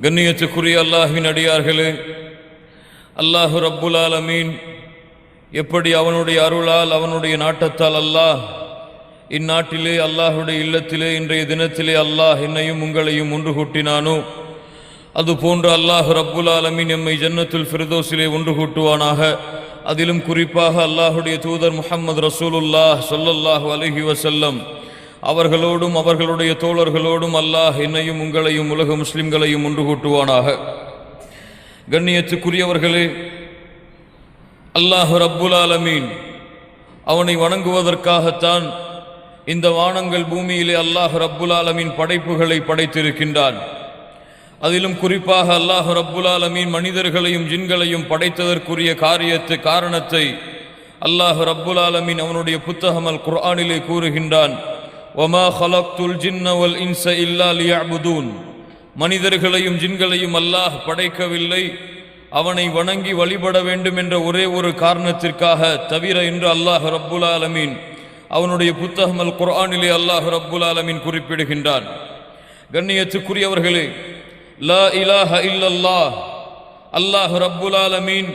கண்ணியத்துக்குரிய அல்லாஹ்வின் அடியார்களே, அல்லாஹு ரப்புல் ஆலமீன் எப்படி அவனுடைய அருளால் அவனுடைய நாட்டத்தால் அல்லாஹ் இந்நாட்டிலே அல்லாஹுடைய இல்லத்திலே இன்றைய தினத்திலே அல்லாஹ் என்னையும் உங்களையும் ஒன்று கூட்டினானோ, அதுபோன்று அல்லாஹு ரப்புல் ஆலமீன் எம்மை ஜன்னத்துல் ஃபிர்தௌஸிலே ஒன்று கூட்டுவானாக. அதிலும் குறிப்பாக அல்லாஹுடைய தூதர் முஹம்மது ரசூலுல்லாஹ் ஸல்லல்லாஹு அலைஹி வஸல்லம் அவர்களோடும் அவர்களுடைய தோழர்களோடும் அல்லாஹ் என்னையும் உங்களையும் உலக முஸ்லிம்களையும் ஒன்று கூட்டுவானாக. கண்ணியத்துக்குரியவர்களே, அல்லாஹ் ரப்புல் ஆலமீன் அவனை வணங்குவதற்காகத்தான் இந்த வானங்கள் பூமியிலே அல்லாஹ் ரப்புல் ஆலமீன் படைப்புகளை படைத்திருக்கின்றான். அதிலும் குறிப்பாக அல்லாஹ் ரப்புல் ஆலமீன் மனிதர்களையும் ஜின்களையும் படைத்ததற்குரிய காரணத்தை அல்லாஹ் ரப்புல் ஆலமீன் அவனுடைய புத்தகம் அல் குர்ஆனிலே கூறுகின்றான். வமா ஹலக்துல் ஜின்ன வல் இன்ஸ இல்லா லியஅ்புதூன். மனிதர்களையும் ஜின்களையும் அல்லாஹ் படைக்கவில்லை அவனை வணங்கி வழிபட வேண்டும் என்ற ஒரே ஒரு காரணத்திற்காக தவிர என்று அல்லாஹ் ரப்புல் ஆலமீன் அவனுடைய புத்தகம் அல் குர்ஆனிலே அல்லாஹ் ரப்புல் ஆலமீன் குறிப்பிடுகின்றான். கண்ணியத்துக்குரியவர்களே, லா இலாஹ இல்லல்லாஹ் அல்லாஹ் ரப்புல் ஆலமீன்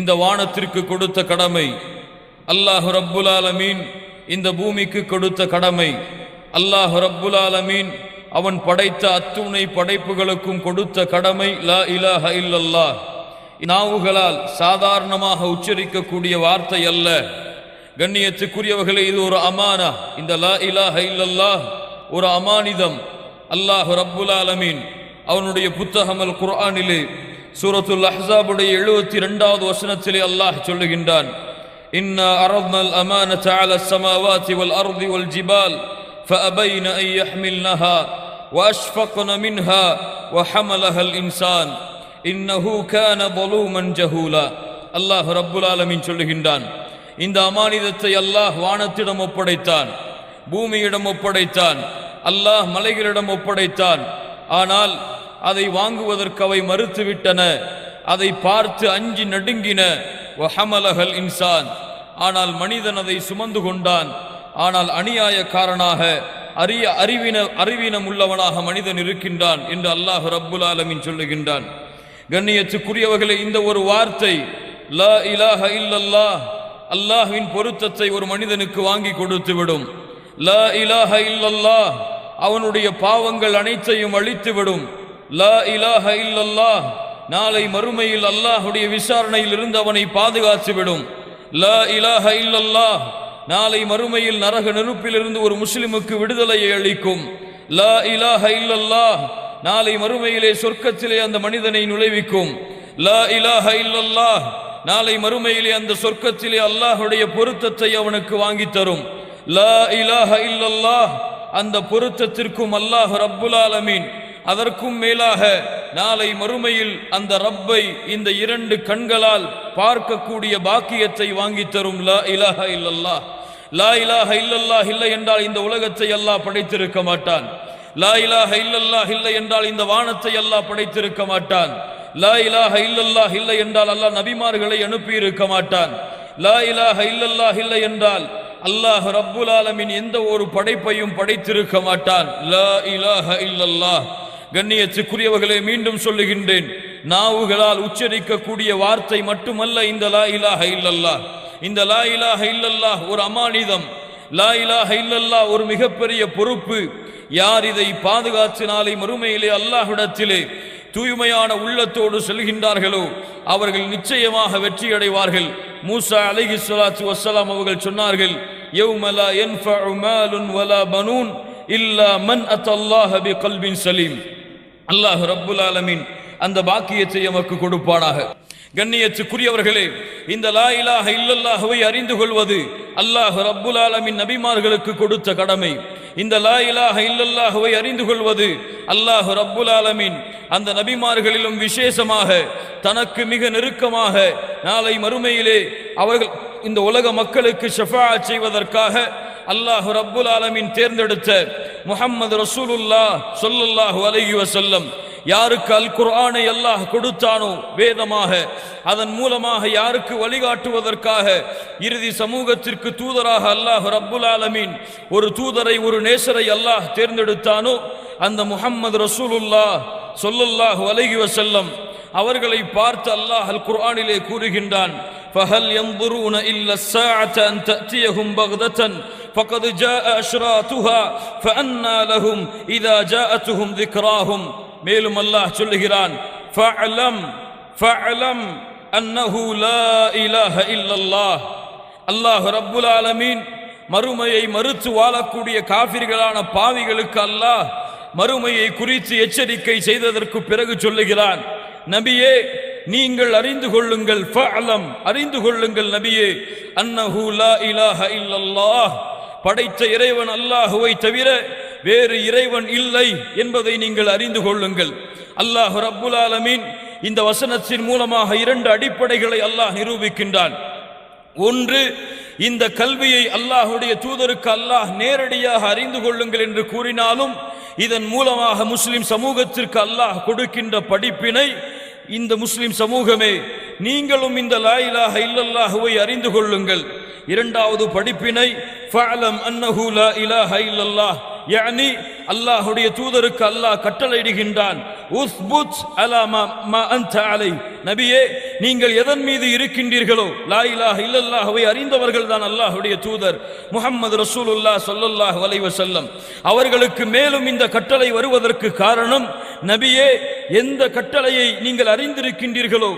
இந்த வானத்திற்கு கொடுத்த கடமை, அல்லாஹ் ரப்புல் ஆலமீன் இந்த பூமிக்கு கொடுத்த கடமை, அல்லாஹ் ரப்புல் ஆலமீன் அவன் படைத்த அத்துணை படைப்புகளுக்கும் கொடுத்த கடமை லா இலாஹ இல்லல்லாஹ். நாவுகளால் சாதாரணமாக உச்சரிக்கக்கூடிய வார்த்தை அல்ல. கண்ணியத்துக்குரியவர்களே, இது ஒரு அமானா. இந்த லா இலாஹ இல்லல்லாஹ் ஒரு அமானிதம். அல்லாஹ் ரப்புல் ஆலமீன் அவனுடைய புத்தகம் அல் குர்ஆனிலே சூரத்துல் அஹ்ஸாபுடைய 72வது வசனத்திலே அல்லாஹ் சொல்லுகின்றான். இன்னா அரத்னல் அமானத அலஸ் ஸமாவாதி வல் அர்தி வல் ஜிபால் ஃபஅபைன அன் யஹ்மில்னஹா வஅஷ்ஃபக்ன மின்ஹா வஹமலஹல் இன்சான் இன்னஹு கான ظلومًا ஜஹூலா. அல்லாஹ் ரப்புல் ஆலமீன் சொல்லுகின்றான், இந்த அமானிதத்தை அல்லாஹ் வானத்திடம் ஒப்படைத்தான், பூமியிடம் ஒப்படைத்தான், அல்லாஹ் மலைகளிடம் ஒப்படைத்தான். ஆனால் அதை வாங்குவதற்கு அவை மறுத்துவிட்டன, அதை பார்த்து அஞ்சி நடுங்கின. வஹமலஹல் இன்சான், ஆனால் மனிதன் அதை சுமந்து கொண்டான். ஆனால் அநியாயக்காரனாக அறிவீனம் உள்ளவனாக மனிதன் இருக்கின்றான் என்று அல்லாஹ் ரப்புல் ஆலமீன் சொல்லுகின்றான். கண்ணியத்துக்குரியவர்களே, இந்த ஒரு வார்த்தை லா இலாஹ இல்லல்லாஹ் அல்லாஹ்வின் பொருத்தத்தை ஒரு மனிதனுக்கு வாங்கி கொடுத்துவிடும். லா இலாஹ இல்லல்லாஹ் அவனுடைய பாவங்கள் அனைத்தையும் அழித்துவிடும். லா இலாஹ இல்லல்லாஹ் நாளை மறுமையில் அல்லாஹுடைய விசாரணையில் இருந்து அவனை பாதுகாத்துவிடும். லா இலாஹ இல்லல்லாஹ் நாளை மறுமையில் நரக நெருப்பிலிருந்து ஒரு முஸ்லிமுக்கு விடுதலையை அளிக்கும். லா இலாஹ இல்லல்லாஹ் நாளை மறுமையிலே சொர்க்கத்திலே அந்த மனிதனை நுழைவிக்கும். லா இலாஹ இல்லல்லாஹ் நாளை மறுமையிலே அந்த சொர்க்கத்திலே அல்லாஹுடைய பொருத்தத்தை அவனுக்கு வாங்கி தரும். லா இலாஹ இல்லல்லாஹ் அந்த பொருத்தத்திற்கும் அல்லாஹ் ரப்புல் ஆலமீன் அதற்கும் மேலாக நாளை மறுமையில் அந்த ரப்பை இந்த 2 கண்களால் பார்க்கக்கூடிய பாக்கியத்தை வாங்கி தரும். லா இலாஹ இல்லல்லாஹ். லா இலாஹ இல்லல்லாஹ் இல்லை என்றால் இந்த உலகத்தை அல்லாஹ் படைத்திருக்க மாட்டான். லா இலாஹ இல்லல்லாஹ் இல்லை என்றால் இந்த வானத்தை அல்லாஹ் படைத்திருக்க மாட்டான். லா இலாஹ இல்லல்லாஹ் இல்லை என்றால் அல்லாஹ் நபிமார்களை அனுப்பி இருக்க மாட்டான். லா இலாஹ இல்லல்லாஹ் இல்லை என்றால் அல்லாஹ் ரப்புல் ஆலமீன் எந்த ஒரு படைப்பையும் படைத்திருக்க மாட்டான். லா இலாஹ இல்லல்லாஹ். கண்ணியத்துக்குரியவர்களே, மீண்டும் சொல்லுகின்றேன், நாவுகளால் உச்சரிக்கக்கூடிய வார்த்தை மட்டுமல்ல இந்த லா இலாஹ இல்லல்லாஹ். இந்த லா இலாஹ இல்லல்லாஹ் ஒரு அமானிதம். லா இலாஹ இல்லல்லாஹ் ஒரு மிகப்பெரிய பொறுப்பு. யார் இதை பாதுகாத்து நாளை மறுமையிலே அல்லாஹ்விடத்திலே தூய்மையான உள்ளத்தோடு செல்கின்றார்களோ அவர்கள் நிச்சயமாக வெற்றி அடைவார்கள். மூசா அலைஹிஸ்ஸலாத்து வஸ்ஸலாம் அவர்கள் சொன்னார்கள், யௌம லா யன்ஃபஉ மாலுன் வலா பனூன் இல்லா மன் அத்தல்லாஹ பிகல்பின் சலீம். அல்லாஹ் ரப்புல் ஆலமீன் அந்த பாக்கியத்தை நமக்கு கொடுப்பானாக. கண்ணியத்துக்குரியவர்களே, இந்த லா இலாஹ இல்லல்லாஹ்வை அறிந்து கொள்வது அல்லாஹ் ரப்புல் ஆலமீன் நபிமார்களுக்கு கொடுத்த கடமை. இந்த லா இலாஹ இல்லல்லாஹ்வை அறிந்து கொள்வது அல்லாஹ் ரப்புல் ஆலமீன் அந்த நபிமார்களிலும் விசேஷமாக தனக்கு மிக நெருக்கமாக நாளை மறுமையிலே அவர்கள் இந்த உலக மக்களுக்கு ஷஃபாஅத் செய்வதற்காக அல்லாஹ் ரப்புல் ஆலமீன் தேர்ந்தெடுத்த முஹம்மது ரசூலுல்லாஹ் ஸல்லல்லாஹு அலைஹி வஸல்லம் யாருக்கு அல் குர்ஆனை அல்லாஹ் கொடுத்தானோ வேதமாக, அதன் மூலமாக யாருக்கு வழிகாட்டுவதற்காக இறுதி சமூகத்திற்கு தூதராக அல்லாஹ் ரப்புல் ஆலமீன் ஒரு தூதரை ஒரு நேசரை அல்லாஹ் தேர்ந்தெடுத்தானோ அந்த முஹம்மது ரசூலுல்லாஹ் ஸல்லல்லாஹு அலைஹி வஸல்லம் அவர்களை பார்த்து அல்லாஹ் அல் குர்ஆனிலே கூறுகின்றான், ஃபஹல் யன்ظுரூன இல்ல ஸாஅத அன் தஅதியஹும் பக்ததன் ஃபகத் ஜாஅ அஷ்ராத்துஹா ஃபஅன்னா லஹும் இதா ஜாஅத்துஹும் ذிக்ராஹும். மேலும் அல்லாஹ் சொல்லுகிறான், ஃபஅலம் அன்னஹு லா இலாஹ இல்லல்லாஹ். அல்லாஹ் ரப்புல் ஆலமீன் மறுமையை மறுத்து வாழக்கூடிய காஃபிர்களான பாவிகளுக்கு அல்லாஹ் மறுமையை குறித்து எச்சரிக்கை செய்ததற்கு பிறகு சொல்லுகிறான், நபியே நீங்கள் அறிந்து கொள்ளுங்கள், ஃபஅலம் அறிந்து கொள்ளுங்கள் நபியே, அன்னஹு லா இலாஹ இல்லல்லாஹ் படைத்த இறைவன் அல்லாஹுவை தவிர வேறு இறைவன் இல்லை என்பதை நீங்கள் அறிந்து கொள்ளுங்கள். அல்லாஹ் ரப்புல் ஆலமீன் இந்த வசனத்தின் மூலமாக இரண்டு அடிப்படைகளை அல்லாஹ் நிரூபிக்கின்றான். ஒன்று, இந்த கல்வியை அல்லாஹுடைய தூதருக்கு அல்லாஹ் நேரடியாக அறிந்து கொள்ளுங்கள் என்று கூறினாலும் இதன் மூலமாக முஸ்லிம் சமூகத்திற்கு அல்லாஹ் கொடுக்கின்ற படிப்பினை, இந்த முஸ்லிம் சமூகமே நீங்களும் இந்த லா இலாஹ இல்லல்லாஹுவை அறிந்து கொள்ளுங்கள். இரண்டாவது படிப்பினை, ஃபஅலம் அன்னஹு லா இலாஹ இல்லல்லாஹ், யானி அல்லாஹுடைய தூதருக்கு அல்லாஹ் கட்டளையிடுகின்றான், உஸ்புத் அலா மா அன்த அலை. நபியே நீங்கள் எதன் மீது இருக்கின்றீர்களோ, லா இலாஹ இல்லல்லாஹுவை அறிந்தவர்கள் தான் அல்லாஹுடைய தூதர் முஹம்மது ரசூலுல்லாஹ் ஸல்லல்லாஹு அலைஹி வஸல்லம். அவர்களுக்கு மேலும் இந்த கட்டளை வருவதற்கு காரணம், நபியே எந்த கட்டளையை நீங்கள் அறிந்திருக்கின்றீர்களோ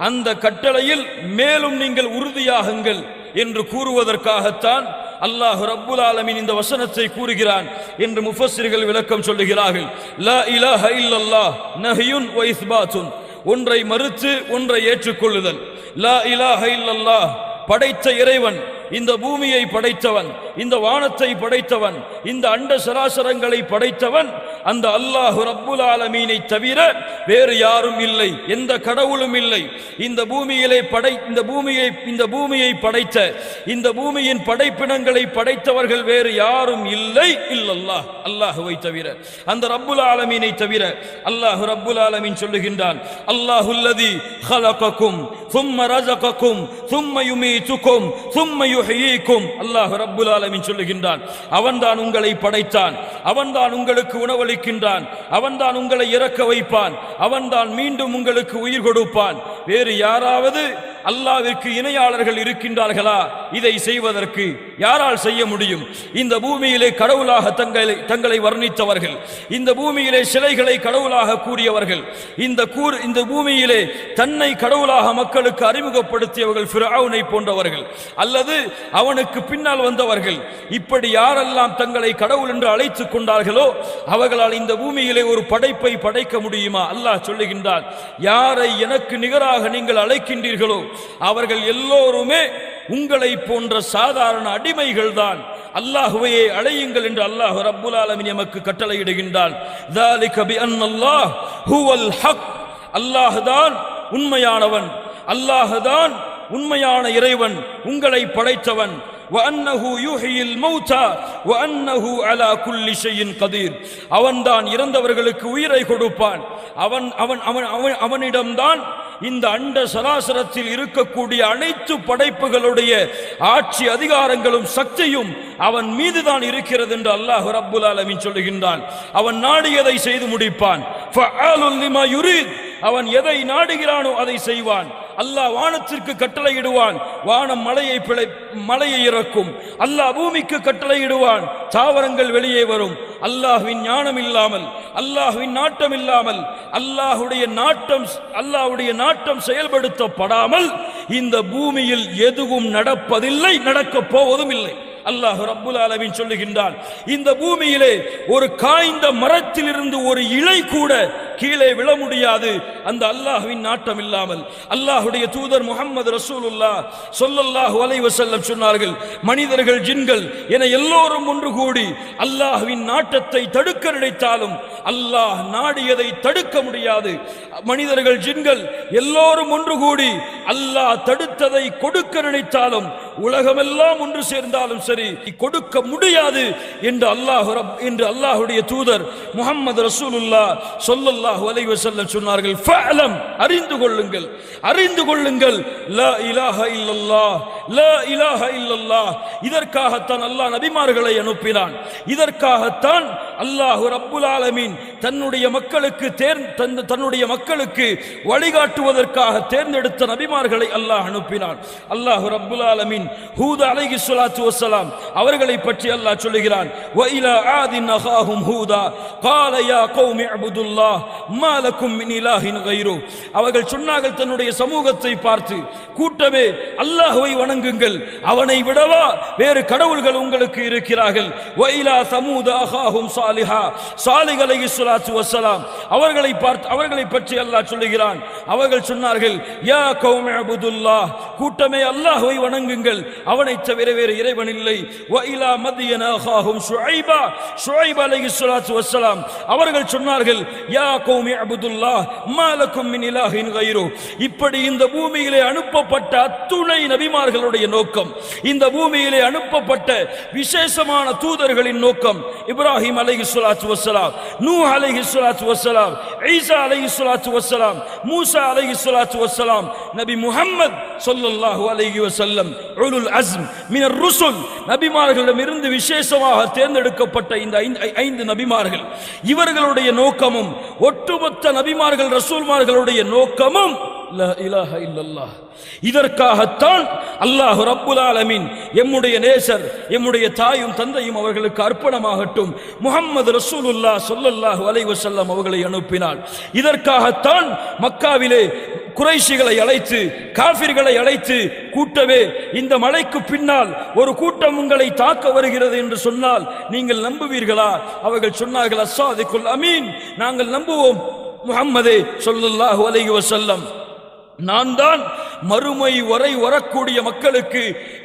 அந்த கட்டளையில் மேலும் நீங்கள் உறுதியாகுங்கள் என்று கூறுவதற்காகத்தான் அல்லாஹ் ரப்புல் ஆலமீன் இந்த வசனத்தை கூறுகிறான் என்று முஃபஸ்ஸிர்கள் விளக்கம் சொல்லுகிறார்கள். லா இலாஹ இல்லல்லாஹ் நஹ்யுன் வ இஸ்பாத்துன், ஒன்றை மறுத்து ஒன்றை ஏற்றுக்கொள்ளுதல். லா இலாஹ இல்லல்லாஹ் படைத்த இறைவன், இந்த பூமியை படைத்தவன், இந்த வானத்தை படைத்தவன், இந்த அண்ட சராசரங்களை படைத்தவன் அந்த அல்லாஹ் ரப்புல் ஆலமீனை தவிர வேறு யாரும் இல்லை, எந்த கடவுளும் இல்லை. இந்த பூமியை படைத்த, இந்த பூமியின் படைப்பினங்களை படைத்தவர்கள் வேறு யாரும் இல்லை இல்லல்லாஹ், அல்லாஹுவை தவிர, அந்த ரப்புல் ஆலமீனை தவிர. அல்லாஹ் ரப்புல் ஆலமீன் சொல்லுகின்றான், அல்லாஹுல்லதி خلقكم ثم رزقكم ثم يميتكم ثم يحييكم. அல்லாஹ் ரப்புல் ஆலமீன் சொல்லுகின்றான், அவன்தான் உங்களை படைத்தான், அவன்தான் உங்களுக்கு உணவளிக்கின்றான், அவன்தான் உங்களை இறக்க வைப்பான், அவன்தான் மீண்டும் உங்களுக்கு உயிர் கொடுப்பான். வேறு யாராவது அல்லாஹ்விற்கு இணையாளர்கள் இருக்கின்றார்களா? இதை செய்வதற்கு யாரால் செய்ய முடியும்? இந்த பூமியிலே கடவுளாக தங்களை வர்ணித்தவர்கள், இந்த பூமியிலே சிலைகளை கடவுளாக கூறியவர்கள், இந்த பூமியிலே தன்னை கடவுளாக மக்களுக்கு அறிமுகப்படுத்தியவர்கள் ஃபிரௌனை போன்றவர்கள், அல்லது அவனுக்கு பின்னால் வந்தவர்கள், இப்படி யாரெல்லாம் தங்களை கடவுள் என்று அழைத்துக் கொண்டார்களோ அவர்களால் இந்த பூமியிலே ஒரு படைப்பை படைக்க முடியுமா? அல்லாஹ் சொல்லுகின்றான், யாரை எனக்கு நிகராக நீங்கள் அழைக்கின்றீர்களோ அவர்கள் எல்லோருமே உங்களை போன்ற சாதாரண அடிமைகள் தான், அல்லாஹ்வையே அழையுங்கள் என்று அல்லாஹ் ரப்புல் ஆலமீன் நமக்கு கட்டளையிடுகின்றான். ذَلِكَ بِأَنَّ اللَّهَ هُوَ الْحَقُّ, அல்லாஹ் தான் உண்மையானவன், அல்லாஹ் தான் உண்மையான இறைவன், உங்களை படைத்தவன். وَأَنَّهُ يُحْيِي الْمَوْتَى وَأَنَّهُ عَلَى كُلِّ شَيْءٍ قَدِيرٌ, அவன்தான் இறந்தவர்களுக்கு உயிரை கொடுப்பான், அவனிடம்தான் இந்த அண்ட சராசரத்தில் இருக்கக்கூடிய அனைத்து படைப்புகளுடைய ஆட்சி அதிகாரங்களும் சக்தியும் அவன் மீதுதான் இருக்கிறது என்று அல்லாஹ் ரப்புல் ஆலமீன் சொல்லுகின்றான். அவன் நாடியதை செய்து முடிப்பான். ஃபஅலுல் லிமா யுரீத், அவன் எதை நாடுகிறானோ அதை செய்வான். அல்லாஹ் வானத்திற்கு கட்டளையிடுவான், வானம் மழையை இறக்கும். அல்லாஹ் பூமிக்கு கட்டளையிடுவான், தாவரங்கள் வெளியே வரும். அல்லாஹ்வின் ஞானம் இல்லாமல், அல்லாஹ்வின் நாட்டம் இல்லாமல், அல்லாஹ்வுடைய நாட்டம் செயல்படுத்தப்படாமல் இந்த பூமியில் எதுவும் நடப்பதில்லை, நடக்கப் போவதும் இல்லை. அல்லாஹ் ரப்புல் ஆலமீன் சொல்லுகின்றான், இந்த பூமியிலே ஒரு காய்ந்த மரத்திலிருந்து ஒரு இலை கூட கீழே விழ முடியாது அந்த அல்லாஹ்வின் நாட்டம் இல்லாமல். அல்லாஹ்வுடைய தூதர் முஹம்மது ரசூலுல்லாஹ் ஸல்லல்லாஹு அலைஹி வஸல்லம் சொன்னார்கள், மனிதர்கள் ஜின்கள் என எல்லோரும் ஒன்று கூடி அல்லாஹ்வின் நாட்டத்தை தடுக்க நினைத்தாலும் அல்லாஹ் நாடியதை தடுக்க முடியாது. மனிதர்கள் ஜின்கள் எல்லோரும் ஒன்று கூடி அல்லாஹ் தடுத்ததை கொடுக்க நினைத்தாலும், உலகமெல்லாம் ஒன்று சேர்ந்தாலும் சரி கொடுக்க முடியாது என்று அல்லாஹ்வுடைய தூதர் முஹம்மது ரசூலுல்லாஹ் ஸல்லல்லாஹு அலைஹி வஸல்லம் சொன்னார்கள். ஃபஅலம் அறிந்து கொள்ளுங்கள், அறிந்து கொள்ளுங்கள், லா இலாஹ இல்லல்லாஹ், லா இலாஹ இல்லல்லாஹ். இதற்காகத்தான் அல்லாஹ் நபிமார்களை அனுப்பினான். இதற்காகத்தான் அல்லாஹ் ரப்புல் ஆலமீன் தன்னுடைய மக்களுக்கு வழிகாட்டுவதற்காக தேர்ந்தெடுத்த நபிமார்களை அல்லாஹ் அனுப்பினான். அல்லாஹ் ரப்புல் ஆலமீன் ஹூத் அலைஹிஸ்ஸலாத்து வஸ்ஸலாம் அவர்களை பற்றி அல்லாஹ் சொல்லுகிறான், வ இலா ஆதின் அஹாஹும் ஹூதா قال يا قوم اعبدوا الله ما لكم من اله غيره. அவர்கள் சொன்னார்கள் தன்னுடைய சமூகத்தை பார்த்து, கூட்டமே அல்லாஹ்வை வணங்குங்கள், அவனை விடவா வேறு கடவுள்கள் உங்களுக்கு இருக்கிறார்கள். வ இலா ஸமூத அஹாஹும் சாலிஹா, சாலிஹ் அலைஹிஸ்ஸலாத்து வஸ்ஸலாம் அவர்களை பற்றி அல்லாஹ் சொல்லுகிறான், அவர்கள் சொன்னார்கள், யா கௌமி அபுதுல்லாஹ், கூட்டமே அல்லாஹ்வை வணங்குங்கள், அவனை தவிர வேறு இறைவன் இல்லை. வ இலா மத்யன அஹாஹும் ஷுஐபா, ஷுஐப் அலைஹிஸ்ஸலாத்து வஸ்ஸலாம் அவர்கள் சொன்னார்கள், யா கௌமி அபுதுல்லாஹ் மா லக்கும் மின் இலாஹின் கைரு. இப்படி இந்த பூமியிலே அனுப்பப்பட்ட அத்துணை நபிமார்களுடைய நோக்கம், இந்த பூமியிலே அனுப்பப்பட்ட விசேஷமான தூதர்களின் நோக்கம், இப்ராஹிம் அலைஹிஸ்ஸலாத்து வஸ்ஸலாம், நூஹ் அலைஹிஸ்ஸலாத்து வஸ்ஸலாம், ஈசா அலைஹிஸ்ஸலாத்து வஸ்ஸலாம், மூசா அலைஹிஸ்ஸலாத்து வஸ்ஸலாம், நபி முஹம்மது ஸல்லல்லாஹு அலைஹி வஸல்லம் உலுல் அஸ்ம் மினர் ருசுல், நபிமார்களிடமிருந்து விசேஷமாக தேர்ந்தெடுக்கப்பட்ட இந்த 5 நபிமார்கள், இவர்களுடைய நோக்கமும் ஒட்டுமொத்த நபிமார்கள் ரசூல்மார்களுடைய நோக்கமும் லா இலாஹ இல்லல்லாஹ். இதற்காகத்தான் அல்லாஹ் ரப்புல் ஆலமீன் எம்முடைய நேசர், எம்முடைய தாயும் தந்தையும் அவர்களுக்கு அர்ப்பணமாகட்டும் முஹம்மது ரசூலுல்லாஹ் ஸல்லல்லாஹு அலைஹி வஸல்லம் அவர்களை அனுப்பினார். இதற்காகத்தான் மக்காவிலே குறைஷிகளை அழைத்து, காஃபிர்களை அழைத்து, கூட்டவே இந்த மலைக்கு பின்னால் ஒரு கூட்டம் உங்களை தாக்க வருகிறது என்று சொன்னால் நீங்கள் நம்புவீர்களா? அவர்கள் சொன்னார்கள், அஸ்ஸாதிகுல் அமீன், நாங்கள் நம்புவோம் முஹம்மதே ஸல்லல்லாஹு அலைஹி வஸல்லம், நான் தான் மறுமை வரை வரக்கூடிய மக்களுக்கு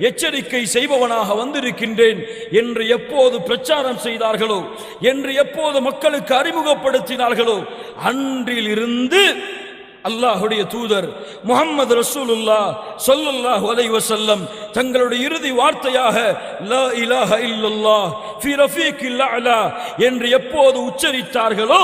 எச்சரிக்கை செய்பவனாக வந்திருக்கின்றேன் என்று எப்போது பிரச்சாரம் செய்தார்களோ, என்று எப்போது மக்களுக்கு அறிமுகப்படுத்தினார்களோ, அன்றிலிருந்து அல்லாஹ்வுடைய தூதர் முஹம்மது ரசூலுல்லாஹ் ஸல்லல்லாஹு அலைஹி வஸல்லம் தங்களுடைய இறுதி வார்த்தையாக லா இலாஹ இல்லல்லாஹ் ஃபீ ரஃபீக்கில் அலா என்று எப்போது உச்சரித்தார்களோ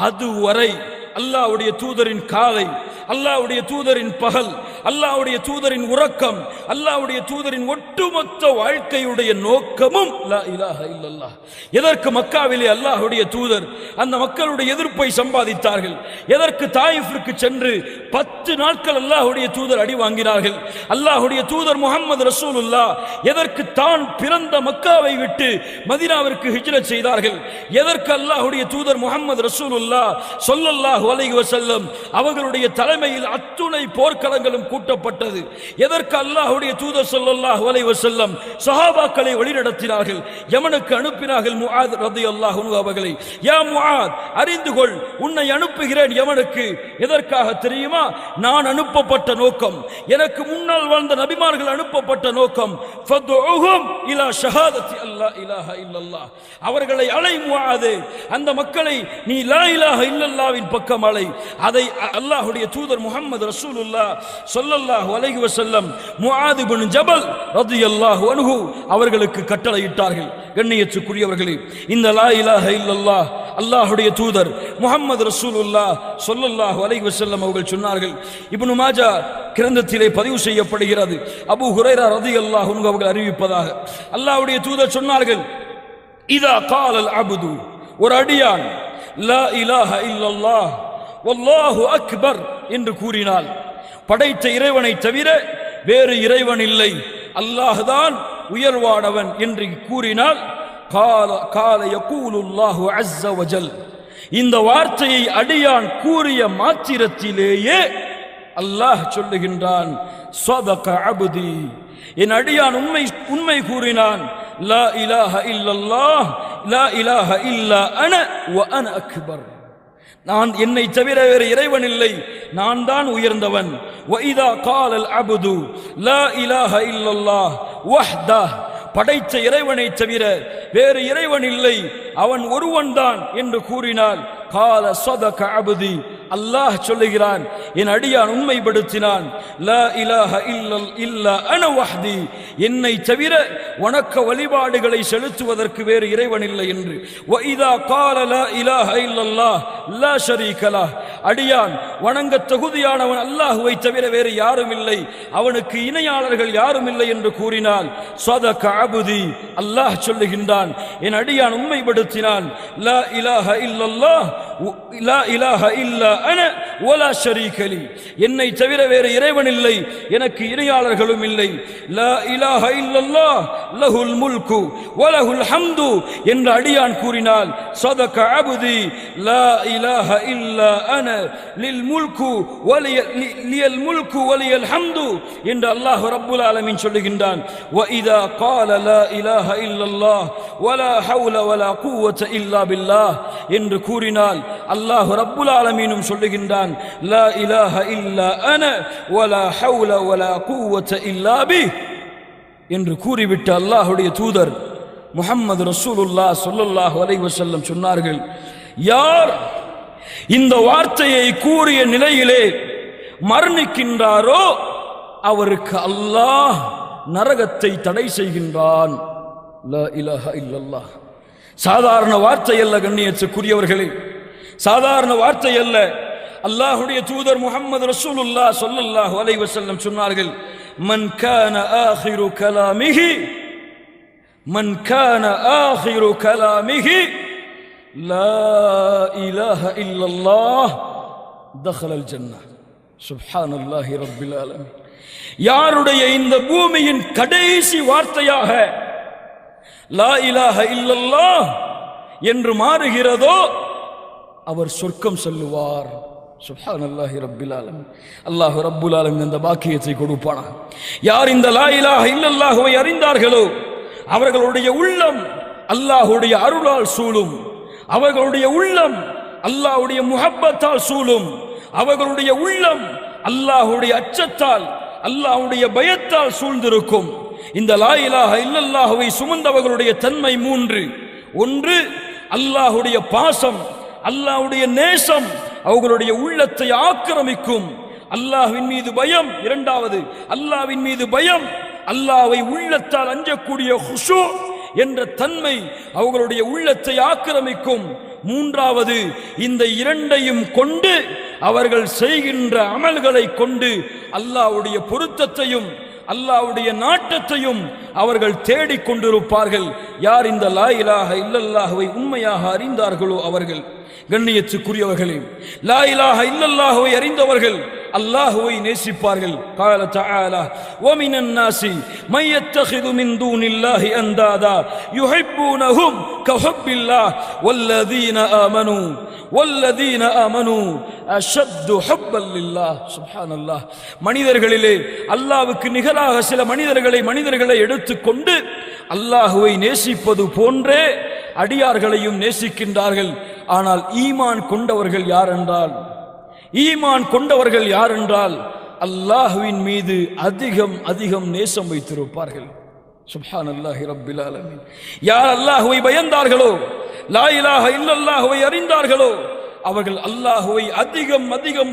அதுவரை அல்லாஹ்வுடைய தூதரின் காலை, அல்லாஹ்வுடைய தூதரின் பகல், அல்லாஹ்வுடைய தூதரின் உறக்கம், அல்லாஹ்வுடைய தூதரின் ஒட்டுமொத்த வாழ்க்கையுடைய நோக்கமும் லா இலாஹ இல்லல்லாஹ். எதற்கு மக்காவிலே அல்லாஹ்வுடைய தூதர் அந்த மக்களுடைய எதிர்ப்பை சம்பாதித்தார்கள்? எதற்கு தாயிஃபிற்கு சென்று 10 நாட்கள் அல்லாஹ்வுடைய தூதர் அடி வாங்கினார்கள்? அல்லாஹ்வுடைய தூதர் முஹம்மது ரசூலுல்லாஹ் எதற்கு தான் பிறந்த மக்காவை விட்டு மதீனாவிற்கு ஹிஜ்ரத் செய்தார்கள்? எதற்கு அல்லாஹ்வுடைய தூதர் முஹம்மது ரசூலுல்லாஹ் ஸல்லல்லாஹு அலைஹி வஸல்லம் அவர்களுடைய தலைமையில் அத்துணை போர்க்களங்களும் கூட்டப்பட்டது? எதற்கு அல்லாஹ்வுடைய தூதர் ஸல்லல்லாஹு அலைஹி வஸல்லம் சஹாபாக்களை வழிநடத்தினார்கள்? யமனுக்கு அனுப்பினார்கள் முஆத் ரலியல்லாஹு அன்ஹு அவர்களை. யா முஆத், அறிந்து கொள், உன்னை அனுப்புகிறேன் யமனுக்கு. எதற்காக தெரியுமா? நான் அனுப்பப்பட்ட நோக்கம், எனக்கு முன்னால் வாழ்ந்த நபிமார்கள் அனுப்பப்பட்ட நோக்கம், ஃபதுஉஹும் இலா ஷஹாதத்தி அல்லா இலாஹ இல்லல்லாஹ், அவர்களை அலை முஆதே, அந்த மக்களை நீ லா இலாஹ இல்லல்லாஹ்வின் பக்கம் அலை. அதை அல்லாஹ்வுடைய தூதர் முஹம்மது ரசூலுல்லாஹ் ஸல்லல்லாஹு அலைஹி வஸல்லம் முஆத் இப்னு ஜபல் ரலியல்லாஹு அன்ஹு அவர்களுக்கு கட்டளையிட்டார்கள். கண்ணியத்துக்குரியவர்களே, இந்த லா இலாஹ இல்லல்லாஹ் அல்லாஹ்வுடைய தூதர் முஹம்மது ரசூலுல்லாஹ் ஸல்லல்லாஹு அலைஹி வஸல்லம் அவர்கள் சொன்னார்கள். இப்னு மாஜா கிரந்தத்திலே பதிவு செய்யப்படுகிறது. அபூ ஹுரைரா ரலியல்லாஹு அன்ஹு அவர்கள் அறிவிப்பதாக அல்லாஹ்வுடைய தூதர் சொன்னார்கள், இதா காலல் அப்து, ஒரு அடியான் லா இலாஹ இல்லல்லாஹ் வல்லாஹு அக்பர் என்று கூறினால், படைத்த இறைவனை தவிர வேறு இறைவன் இல்லை, அல்லாஹ்தான் உயர்வானவன் என்று கூறினால், கால யகூலுல்லாஹு அஸ்ஸ வஜல், இந்த வார்த்தையை அடியான் கூறிய மாத்திரத்திலேயே அல்லாஹ் சொல்லுகின்றான், ஸதக அப்தி, என் அடியான் உண்மை கூறினான். லா இலாஹ இல்லல்லாஹ் லா இலாஹ இல்லா அன வ அன அக்பர், நான் என்னை தவிர வேறு இறைவன் இல்லை, நான் தான் உயர்ந்தவன். வஇதா காலல் அப்து லா இலாஹ இல்லல்லாஹ் வஹ்தஹ், படைத்த இறைவனை தவிர வேறு இறைவன் இல்லை, அவன் ஒருவன் தான் என்று கூறினால், கால ஸதக அப்தி, அல்லாஹ் சொல்லுகிறான், என் அடியான் உண்மைப்படுத்தினான். லா இலாஹ இல்லா அன வஹ்தி, என்னை தவிர வணக்க வழிபாடுகளை செலுத்துவதற்கு வேறு இறைவன் இல்லை என்று. வஇதா கால லா இலாஹ இல்லல்லாஹ் லா ஷரீக லஹ், அடியான் வணங்க தகுதியானவன் அல்லாஹுவை தவிர வேறு யாரும் இல்லை, அவனுக்கு இணையாளர்கள் யாரும் இல்லை என்று கூறினால் ஸதக அப்தி, அல்லாஹ் சொல்லுகின்றான் என் அடியான் உண்மைப்படுத்தினான். லா இலாஹ இல்லல்லாஹ் லா இலாஹ இல்லா அன வலா ஷரீக லி, என்னை தவிர வேறு இறைவன் இல்லை, எனக்கு இணையாளர்களும் இல்லை. லா இலாஹ இல்லல்லாஹ் லஹுல் முல்கு வலஹுல் ஹம்து என்று அடியான் கூறினால் ஸதக அப்தி லா இலாஹ இல்லா அன லில் முல்கு லியல் முல்கு வலியல் ஹம்து என்று அல்லாஹ் ரப்புல் ஆலமீன் சொல்லுகின்றான். வ இதா قال لا اله الا الله ولا حول ولا قوه الا بالله என்று கூறினால் அல்லாஹ் ரப்புல் ஆலமீனும் சொல்லுகின்றான் லா இலாஹ இல்லா அன வலா ஹவுல வலா குவத இல்லா பி என்று கூறிவிட்டு அல்லாஹ்வுடைய தூதர் முஹம்மது ரசூலுல்லாஹ் ஸல்லல்லாஹு அலைஹி வஸல்லம் சொன்னார்கள், யார் இந்த வார்த்தையை கூறிய நிலையிலே மரணிக்கின்றாரோ அவருக்கு அல்லாஹ் நரகத்தை தடை செய்கின்றான். லா இலாஹ இல்லல்லாஹ் சாதாரண வார்த்தை அல்ல கண்ணியத்துக்குரியவர்களே, சாதாரண வார்த்தை அல்ல. அல்லாஹ்வுடைய தூதர் முஹம்மது ரசூலுல்லாஹ் ஸல்லல்லாஹு அலைஹி வஸல்லம் சொன்னார்கள், மன் கான ஆகிரு கலாமிஹி லா இலாஹ இல்லல்லாஹ் தഖலல் ஜன்னah. சுப்ஹானல்லாஹி ரப்பில் ஆலமீன். யாருடைய இந்த பூமியின் கடைசி வார்த்தையாக லா இலாஹ இல்லல்லாஹ் என்று மாறுகிறதோ அவர் சொர்க்கம் செல்லுவார். சுப்ஹானல்லாஹி ரப்பில் ஆலமீன். அல்லாஹ் ரப்புல் ஆலமீன் அந்த பாக்கியத்தை கொடுப்பானா. யார் இந்த லா இலாஹ இல்லல்லாஹ்வை அறிந்தார்களோ அவர்களுடைய உள்ளம் அல்லாஹ்வுடைய அருளால் சூழும், அவர்களுடைய உள்ளம் அல்லாஹ்வுடைய முஹப்பத்தால் சூழும், அவர்களுடைய உள்ளம் அல்லாஹ்வுடைய அச்சத்தால் அல்லாஹ்வுடைய பயத்தால் சூழ்ந்திருக்கும். இந்த லா இலாஹ இல்லல்லாஹ்வை சுமந்தவர்களுடைய தன்மை மூன்று. ஒன்று, அல்லாஹ்வுடைய பாசம், அல்லாஹ்வுடைய நேசம் அவர்களுடைய உள்ளத்தை ஆக்கிரமிக்கும். அல்லாஹ்வின் மீது பயம். இரண்டாவது, அல்லாஹ்வின் மீது பயம், அல்லாஹ்வை உள்ளத்தால் அஞ்சக்கூடிய குஷூ என்ற தன்மை அவர்களுடைய உள்ளத்தை ஆக்கிரமிக்கும். மூன்றாவது, இந்த இரண்டையும் கொண்டு அவர்கள் செய்கின்ற அமல்களை கொண்டு அல்லாஹ்வுடைய பொருத்தத்தையும் அல்லாஹ்வுடைய நாட்டத்தையும் அவர்கள் தேடிக்கொண்டிருப்பார்கள். யார் இந்த லா இலாஹ இல்லல்லாஹ்வை உண்மையாக அறிந்தார்களோ அவர்கள். கண்ணியத்துக்குரியவர்களே, லா இலாஹ இல்லல்லாஹ்வை அறிந்தவர்கள் அல்லாஹ்வை நேசிப்பார்கள். قال تعالى ومن الناس من يتخذ من دون الله اندادا يحبونهم كحب الله والذين آمنوا أشد حبا لله. சுப்ஹானல்லாஹ். மனிதர்களிலே அல்லாஹ்வுக்கு நிகராக சில மனிதர்களை எடுத்துக்கொண்டு அல்லாஹ்வை நேசிப்பது போன்றே அடியார்களையும் நேசிக்கின்றார்கள். ஆனால் ஈமான் கொண்டவர்கள் யார் என்றால் அல்லாஹ்வின் மீது அதிகம் நேசம் வைத்திருப்பார்கள். சுப்ஹானல்லாஹி ரப்பில் ஆலமீன். யார் அல்லாஹ்வை பயந்தார்களோ, லா இலாஹ இல்லல்லாஹ்வை அறிந்தார்களோ அவர்கள் அல்லாஹ்வை அதிகம்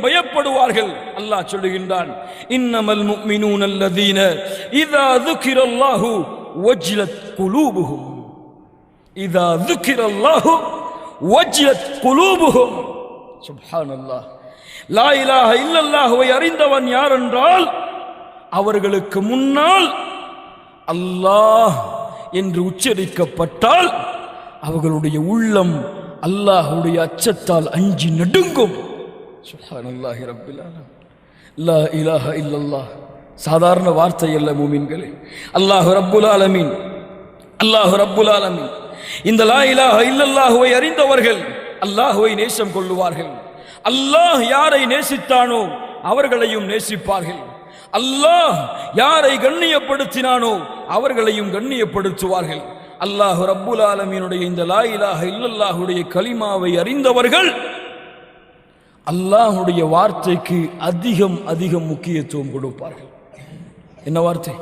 பயப்படுவார்கள். அல்லாஹ் சொல்லுகின்றான், இன்னமல் முஃமினூன அல்லதீன இதா ذுகிரல்லாஹு வஜ்லத் குலூபுஹும் இதா ذுகிரல்லாஹு வஜ்லத் குலூபுஹும். சுப்ஹானல்லாஹ். லா இலாஹ இல்லல்லாஹ்வை அறிந்தவன் யார் என்றால் அவர்களுக்கு முன்னால் அல்லாஹ் என்று உச்சரிக்கப்பட்டால் அவர்களுடைய உள்ளம் அல்லாஹ்வுடைய அச்சத்தால் அஞ்சி நடுங்கும். சுப்ஹானல்லாஹி ரப்பில் ஆலமீன். லா இலாஹ இல்லல்லாஹ் சாதாரண வார்த்தை அல்ல மூமின்களே. அல்லாஹ் ரப்புல் ஆலமீன் இந்த லா இலாஹ இல்லல்லாஹ்வை அறிந்தவர்கள் அல்லாஹ்வை நேசம் கொள்ளுவார்கள். அல்லாஹ் யாரை நேசித்தானோ அவர்களையும் நேசிப்பார்கள். அல்லாஹ் யாரை கண்ணியப்படுத்தினானோ அவர்களையும் கண்ணியப்படுத்துவார்கள். அல்லாஹ் ரப்புல் ஆலமீனுடைய இந்த லா இலாஹ இல்லல்லாஹுடைய கலிமாவை அறிந்தவர்கள் அல்லாஹ்வுடைய வார்த்தைக்கு அதிகம் முக்கியத்துவம் கொடுப்பார்கள். என்ன வார்த்தை?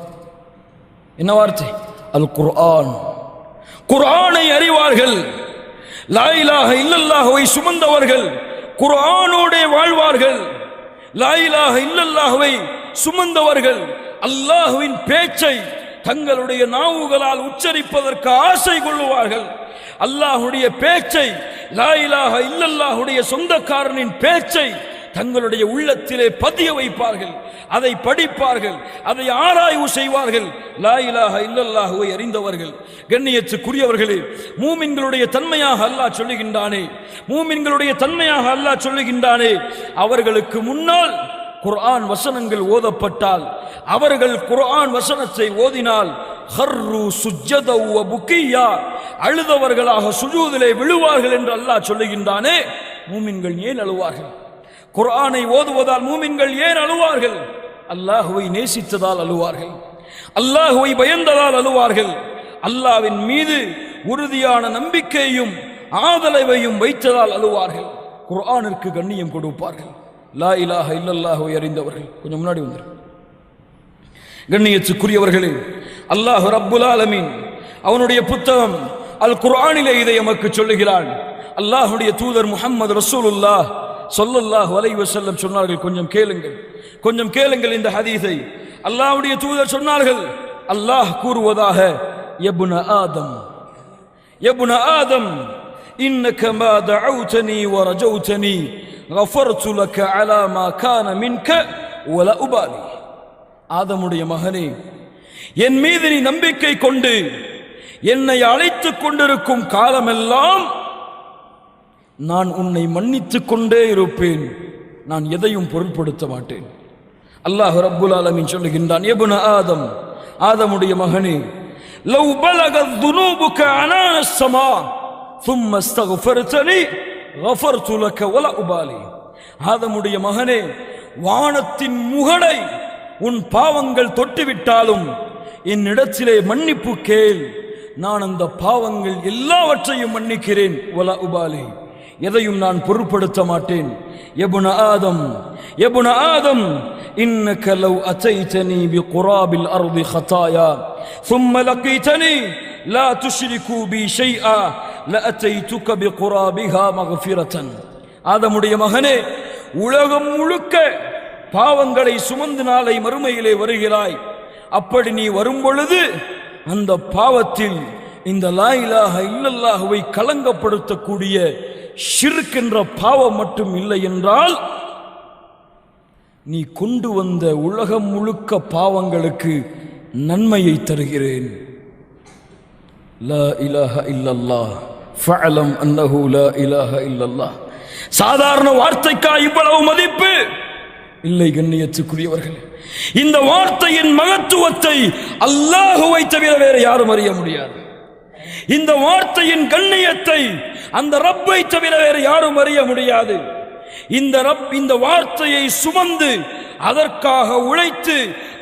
அல் குர்ஆனை அறிவார்கள். லா இலாஹ இல்லல்லாஹுவை சுமந்தவர்கள் குர்ஆனோடு வாழ்வார்கள். லா இலாஹ இல்லல்லாஹுவை சுமந்தவர்கள் அல்லாஹ்வின் பேச்சை தங்களுடைய நாவுகளால் உச்சரிப்பதற்கு ஆசை கொள்ளுவார்கள். அல்லாஹ்வுடைய பேச்சை, லா இலாஹ இல்லல்லாஹுடைய சொந்தக்காரனின் பேச்சை தங்களுடைய உள்ளத்திலே பதிய வைப்பார்கள், அதை படிப்பார்கள், அதை ஆராய்வு செய்வார்கள். லா இலாஹ இல்லல்லாஹுவை அறிந்தவர்கள். கண்ணியத்துக்குரியவர்களே, மூமின்களுடைய தன்மையாக அல்லாஹ் சொல்லுகின்றானே, மூமின்களுடைய தன்மையாக அல்லாஹ் சொல்லுகின்றானே, அவர்களுக்கு முன்னால் குர்ஆன் வசனங்கள் ஓதப்பட்டால், அவர்கள் குர்ஆன் வசனத்தை ஓதினால் ஹர்ரு சுஜ்ஜதா வ புகியா, அழுதவர்களாக சுஜூதிலே விழுவார்கள் என்று அல்லாஹ் சொல்லுகின்றானே. மூமின்கள் ஏன் அழுவார்கள்? குர்ஆனை ஓதுவதால் மூமின்கள் ஏன் அழுவார்கள்? அல்லாஹ்வை நேசித்ததால் அழுவார்கள், அல்லாஹ்வை பயந்ததால் அழுவார்கள், அல்லாஹ்வின் மீது உறுதியான நம்பிக்கையும் ஆதரவையும் வைத்ததால் அழுவார்கள், குர்ஆனிற்கு கண்ணியம் கொடுப்பார்கள். லா இலாஹ இல்லல்லாஹுவை அறிந்தவர்கள். கொஞ்சம் முன்னாடி வந்துரு. கண்ணியத்துக்குரியவர்களே, அல்லாஹ் ரப்புல் ஆலமீன் அவனுடைய புத்தகம் அல் குர்ஆனிலே இதை நமக்கு சொல்லுகிறான். அல்லாஹ்வுடைய தூதர் முஹம்மது ரசூலுல்லாஹ் ஸல்லல்லாஹு அலைஹி வஸல்லம் சொன்னார்கள், கொஞ்சம் கேளுங்கள், கொஞ்சம் கேளுங்கள் இந்த ஹதீஸை. அல்லாஹ்வுடைய தூதர் சொன்னார்கள், அல்லாஹ் கூறுவதாக, யப்ன ஆதம், யப்ன ஆதம், இன்னக மா தஅவுதனி வ ரஜௌதனி கஃபர்து லக அலா மா கான மின்க வலா உபாலி. ஆதமுடைய மகனே, என் மீது நீ நம்பிக்கை கொண்டு என்னை அழைத்துக் கொண்டிருக்கும் காலமெல்லாம் நான் உன்னை மன்னித்துக் கொண்டே இருப்பேன், நான் எதையும் பொருட்படுத்த மாட்டேன். அல்லாஹ் ரப்புல் ஆலமீன் சொல்லுகின்றான், யப்ன ஆதம், ஆதமுடைய மகனே, லவ் பலகத் துனூபுக அனான ஸமா ثم استغفرتني غفرت لك ولا أبالي. ஆதமுடைய மகனே, வானத்தின் முகடை உன் பாவங்கள் தொட்டுவிட்டாலும் என்னிடத்திலே மன்னிப்பு கேள், நான் அந்த பாவங்கள் எல்லாவற்றையும் மன்னிக்கிறேன். வலா உபாலி, எதையும் நான் பொருட்படுத்த மாட்டேன். யப்ன ஆதம், யப்ன ஆதம், இன்னக லவ் அதைதனி பிகுராபில் அர்தி ஹதாயா ثم لقيتني لا تشركوا بي شيئا لأتيتك بقرابها مغفرة. ஆதமுடைய மகனே, உலகம் முழுக்க பாவங்களை சுமந்து நாளை மறுமையிலே வருகிறாய். அப்படி நீ வரும்பொழுது அந்த பாவத்தில் இந்த லா இலாஹ இல்லல்லாஹுவை கலங்கப்படுத்தக்கூடிய ஷிர்க் என்ற பாவம் மட்டும் இல்லை என்றால், நீ கொண்டு வந்த உலகம் முழுக்க பாவங்களுக்கு நன்மையை தருகிறேன். லா இலாஹ இல்லல்லாஹ் ஃபஅலம் அன்னஹு லா இலாஹ இல்லல்லாஹ். சாதாரண வார்த்தைக்கா இவ்வளவு மதிப்பு இல்லை? கண்ணியத்துக்குரியவர்களே, இந்த வார்த்தையின் மகத்துவத்தை அல்லாஹுவை தவிர வேறு யாரும் அறிய முடியாது. இந்த வார்த்தையின் கண்ணியத்தை அந்த ரப்பை தவிர வேறு யாரும் அறிய முடியாது. இந்த ரப் இந்த வார்த்தையை சுமந்து அதற்காக உழைத்து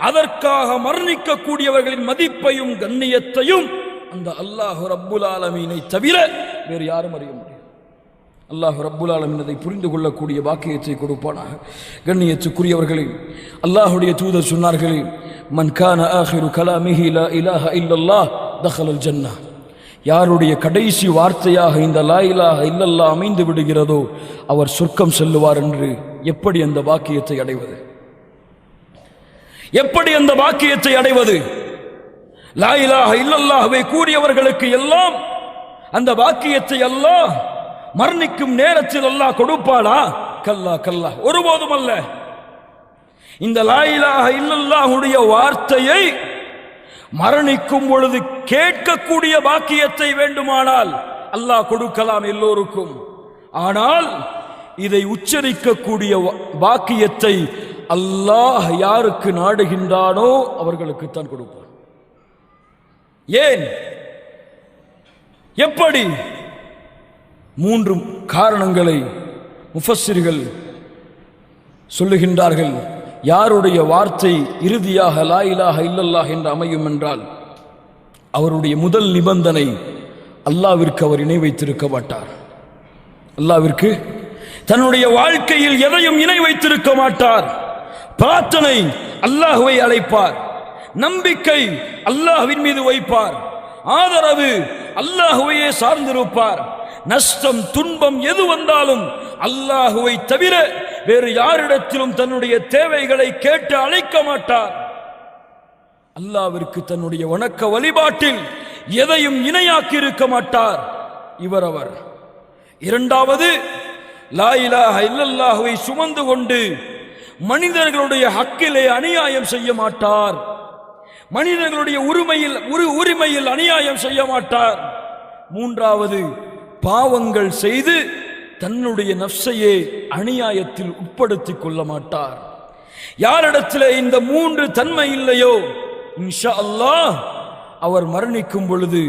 அதற்காக மரணிக்கக்கூடியவர்களின் மதிப்பையும் கண்ணியத்தையும் அந்த அல்லாஹ் ரப்புல் ஆலமீனை தவிர வேறு யாரும் அறிய முடியாது. அல்லாஹ் ரப்புல் ஆலமீன் அதை புரிந்து கொள்ளக்கூடிய பாக்கியத்தை கொடுப்பானாக. கண்ணியத்துக்குரியவர்களே, அல்லாஹ்வுடைய தூதர் சொன்னார்கள், மன் கான ஆகிரு கலாமிஹி லா இலாஹ இல்லல்லாஹ் தஹலல் ஜன்னah. யாருடைய கடைசி வார்த்தையாக இந்த லா இலாஹ இல்லல்லாஹ் அமைந்து விடுகிறதோ அவர் சொர்க்கம் செல்லுவார் என்று. எப்படி அந்த பாக்கியத்தை அடைவது? எப்படி அந்த பாக்கியத்தை அடைவது? லா இலாஹ இல்லல்லாஹ்வை கூறியவர்களுக்கு எல்லாம் அந்த பாக்கியத்தை அல்லாஹ் மரணிக்கும் நேரத்தில் அல்லாஹ் கொடுப்பாளா? கல்லா கல்லா, ஒருபோதும் அல்ல. இந்த லா இலாஹ இல்லல்லாஹுடைய வார்த்தையை மரணிக்கும் பொழுது கேட்கக்கூடிய பாக்கியத்தை வேண்டுமானால் அல்லாஹ் கொடுக்கலாம் எல்லோருக்கும். ஆனால் இதை உச்சரிக்கக்கூடிய பாக்கியத்தை அல்லாஹ் யாருக்கு நாடுகின்றானோ அவர்களுக்குத்தான் கொடுப்பான். ஏன்? எப்படி? 3 காரணங்களை முஃபஸ்ஸிர்கள் சொல்லுகின்றார்கள். யாருடைய வார்த்தை இறுதியாக லா இலாஹ இல்லல்லாஹ் என்று அமையும் என்றால் அவருடைய முதல் நிபந்தனை, அல்லாஹ்விற்கு அவர் இணை வைத்திருக்க மாட்டார். அல்லாஹ்விற்கு தன்னுடைய வாழ்க்கையில் எதையும் இணை வைத்திருக்க மாட்டார். பிரார்த்தனை அல்லாஹ்வை அழைப்பார், நம்பிக்கை அல்லாஹ்வின் மீது வைப்பார், ஆதரவு அல்லாஹ்வையே சார்ந்திருப்பார். நஷ்டம் துன்பம் எது வந்தாலும் அல்லாஹ்வை தவிர வேறு யாரிடத்திலும் தன்னுடைய தேவைகளை கேட்டு அழைக்க மாட்டார். அல்லாஹ்விற்கு தன்னுடைய வணக்க வழிபாட்டில் எதையும் இணையாக்கி இருக்க மாட்டார். இவர் அவர். இரண்டாவது, லா இலாஹ இல்லல்லாஹுவை சுமந்து கொண்டு மனிதர்களுடைய ஹக்கிலே அநியாயம் செய்ய மாட்டார், மனிதர்களுடைய உரிமையில் அநியாயம் செய்ய மாட்டார். மூன்றாவது, பாவங்கள் செய்து தன்னுடைய நஃப்ஸையே அநியாயத்தில் உட்படுத்திக் கொள்ள மாட்டார். யாரிடத்திலே இந்த மூன்று தன்மை இல்லையோ இன்ஷா அல்லாஹ் அவர் மரணிக்கும் பொழுது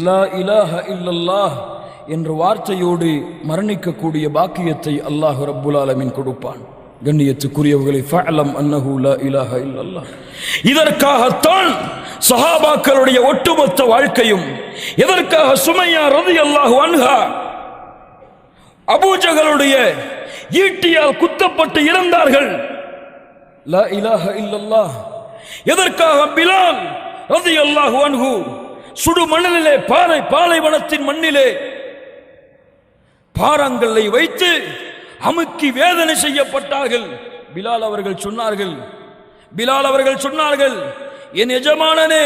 லா இலாஹ இல்லல்லாஹ் என்ற வார்த்தையோடு மரணிக்கக்கூடிய பாக்கியத்தை அல்லாஹ் ரப்புல் ஆலமீன் கொடுப்பான். கண்ணியத்துக்குரியவர்களை ஃபஅலம் அன்னஹு லா இலாஹ இல்லல்லாஹ். இதற்காகத்தான் சஹாபாக்களுடைய ஒட்டுமொத்த வாழ்க்கையும், எதற்காக சுமையா ரலியல்லாஹு அன்ஹா அபூஜஹலுடைய ஈட்டியால் குத்தப்பட்டு இறந்தார்கள்? லா இலாஹ இல்லல்லாஹ். எதற்காக பிலால் ரலியல்லாஹு அன்ஹு சுடு மணலிலே பாலைவனத்தின் மண்ணிலே பாறாங்கல்லை வைத்து அமுக்கி வேதனை செய்யப்பட்டார்கள்? பிலால் அவர்கள் சொன்னார்கள், என் எஜமானனே,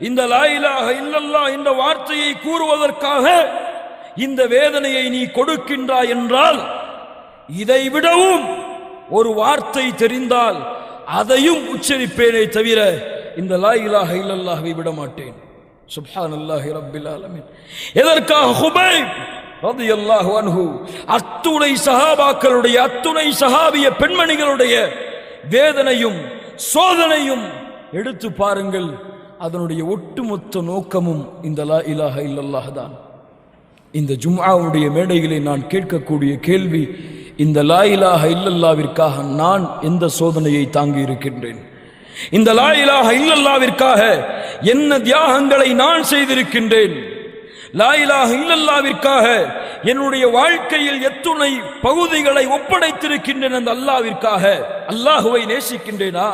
இந்த லா இலாஹ இல்லல்லாஹ் என்ற வார்த்தையை கூறுவதற்காக இந்த வேதனையை நீ கொடுக்கின்றாய் என்றால் இதை விடவும் ஒரு வார்த்தை தெரிந்தால் அதையும் உச்சரிப்பேனே தவிர இந்த லா இலாஹ இல்லல்லாஹ்வை விட மாட்டேன். சுப்ஹானல்லாஹி ரப்பில் ஆலமீன். எதற்காக ஹுபைப் ரலியல்லாஹு அன்ஹு அத்துணை சஹாபாக்களுடைய அத்துணை சஹாபிய பெண்மணிகளுடைய வேதனையும் சோதனையும் எடுத்து பாருங்கள். அதனுடைய ஒட்டுமொத்த நோக்கமும் இந்த லா இலாஹ இல்லல்லாஹ் தான். இந்த ஜும்ஆவுடைய மேடைகளை நான் கேட்கக்கூடிய கேள்வி, இந்த லா இலாஹ இல்லல்லாஹ்விற்காக நான் எந்த சோதனையை தாங்கி இருக்கின்றேன்? இந்த லா இலாஹ இல்லல்லாஹ்விற்காக என்ன தியாகங்களை நான் செய்திருக்கின்றேன்? லா இலாஹ இல்லல்லாஹ்விற்காக என்னுடைய வாழ்க்கையில் எத்துணை பகுதிகளை ஒப்படைத்திருக்கின்றேன் அந்த அல்லாஹ்விற்காக. அல்லாஹுவை நேசிக்கின்றேனா?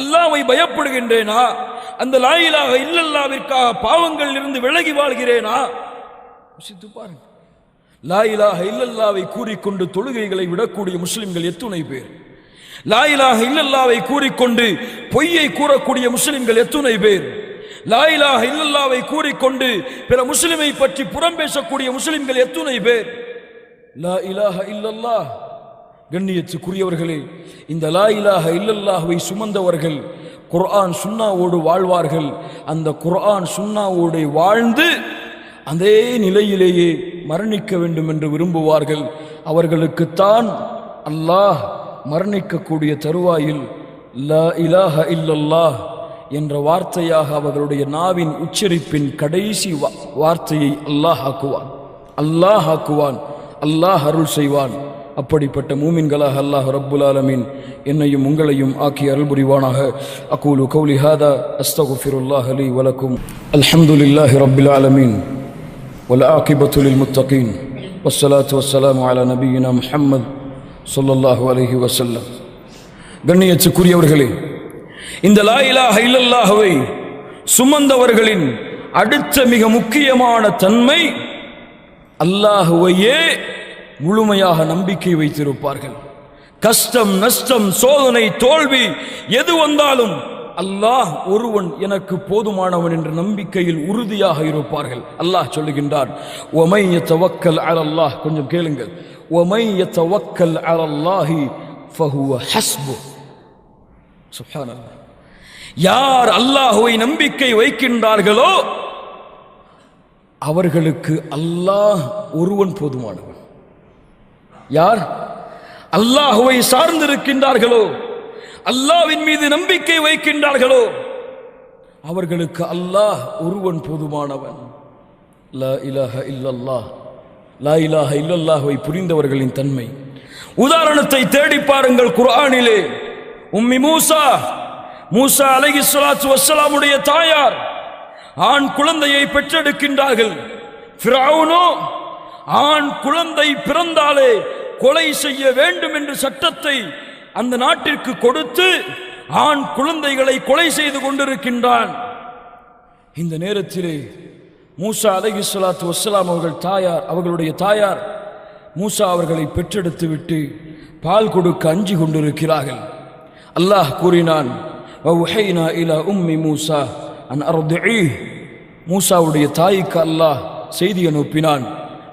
அல்லாஹ்வை பயப்படுகின்றேனா? அந்த லா இலாஹ இல்லல்லாஹ்விற்காக பாவங்களில் இருந்து விலகி வாழ்கிறேனா? யோசித்து பாருங்க. லா இலாஹ இல்லல்லாஹ்வை கூறிக்கொண்டு தொழுகைகளை விடக்கூடிய முஸ்லிம்கள் எத்துணை பேர்? லா இலாஹ இல்லல்லாஹ்வை கூறிக்கொண்டு பொய்யை கூறக்கூடிய முஸ்லிம்கள் எத்துணை பேர்? லா இலாஹ இல்லல்லாஹ்வை கூறிக்கொண்டு பிற முஸ்லிமை பற்றி புறம் பேசக்கூடிய முஸ்லிம்கள் எத்துணை பேர்? லா இலாஹ இல்லல்லாஹ். கண்ணியத்துக்குரியவர்களே, இந்த லா இலாஹ இல்லல்லாஹ்வை சுமந்தவர்கள் குர்ஆன் சுன்னாவோடு வாழ்வார்கள். அந்த குர்ஆன் சுன்னாவோடு வாழ்ந்து அதே நிலையிலேயே மரணிக்க வேண்டும் என்று விரும்புவார்கள். அவர்களுக்குத்தான் அல்லாஹ் மரணிக்கக்கூடிய தருவாயில் லா இலாஹ இல்லல்லாஹ் என்ற வார்த்தையாக அவர்களுடைய நாவின் உச்சரிப்பின் கடைசி வார்த்தையை அல்லாஹ் ஆக்குவான், அல்லாஹ் அருள் செய்வான். அப்படிப்பட்ட மூமின்களாக அல்லாஹ் ரப்புல் ஆலமீன் என்னையும் உங்களையும் ஆக்கி அருள் புரிவானாக. அகூலு கௌலி ஹாதா அஸ்தக்ஃபிருல்லாஹ லீ வ லக்கும். அல்ஹம்துலில்லாஹி ரப்பில் ஆலமீன் வல் ஆகிபத்து லில் முத்தகீன் வஸ்ஸலாத்து வஸ்ஸலாமு அலா நபியினா முஹம்மத் ஸல்லல்லாஹு அலைஹி வஸல்லம். கண்ணியத்துக்குரியவர்களே, இந்த லா இலாஹ இல்லல்லாஹ்வை சுமந்தவர்களின் அடுத்த மிக முக்கியமான தன்மை அல்லாஹ்வையே முழுமையாக நம்பிக்கை வைத்திருப்பார்கள். கஷ்டம், நஷ்டம், சோதனை, தோல்வி எது வந்தாலும் அல்லாஹ் ஒருவன் எனக்கு போதுமானவன் என்ற நம்பிக்கையில் உறுதியாக இருப்பார்கள். அல்லாஹ் சொல்லுகின்றான், வமை யதவக்கல் அலல்லாஹ். கொஞ்சம் கேளுங்கள். வமை யதவக்கல் அலல்லாஹி ஃபஹுவ ஹஸ்பு. சுப்ஹானல்லாஹ். யார் அல்லாஹ்வை நம்பிக்கை வைக்கின்றார்களோ அவர்களுக்கு அல்லாஹ் ஒருவன் போதுமானவன். யார் அல்லாஹ்வை சார்ந்திருக்கின்றார்களோ, அல்லாஹ்வின் மீது நம்பிக்கை வைக்கின்றார்களோ அவர்களுக்கு அல்லாஹ் ஒருவன் போதுமானவன். லா இலாஹ இல்லல்லாஹ். லா இலாஹ இல்லல்லாஹ்வை புரிந்தவர்களின் தன்மை. உதாரணத்தை தேடி பாருங்கள் குர்ஆனிலே. உம்மி மூசா அலைஹிஸ்ஸலாத்து வஸ்ஸலாமுடைய தாயார் ஆண் குழந்தையை பெற்றெடுக்கின்றார்கள். ஃபிரௌனோ ஆண் குழந்தை பிறந்தாலே கொலை செய்ய வேண்டும் என்ற சட்டத்தை அந்த நாட்டிற்கு கொடுத்து ஆண் குழந்தைகளை கொலை செய்து கொண்டிருக்கின்றான். இந்த நேரத்திலே மூசா அலைஹிஸ்ஸலாத்து வஸ்ஸலாம் அவர்களுடைய தாயார் மூசா அவர்களை பெற்றெடுத்து விட்டு பால் கொடுக்க அஞ்சி கொண்டிருக்கிறார்கள். அல்லாஹ் கூறினான், வஹைனா இலா உம்மி மூசா அன் அர்திஈஹ். மூசாவுடைய தாய்க்கு அல்லாஹ் செய்தி அனுப்பினான்,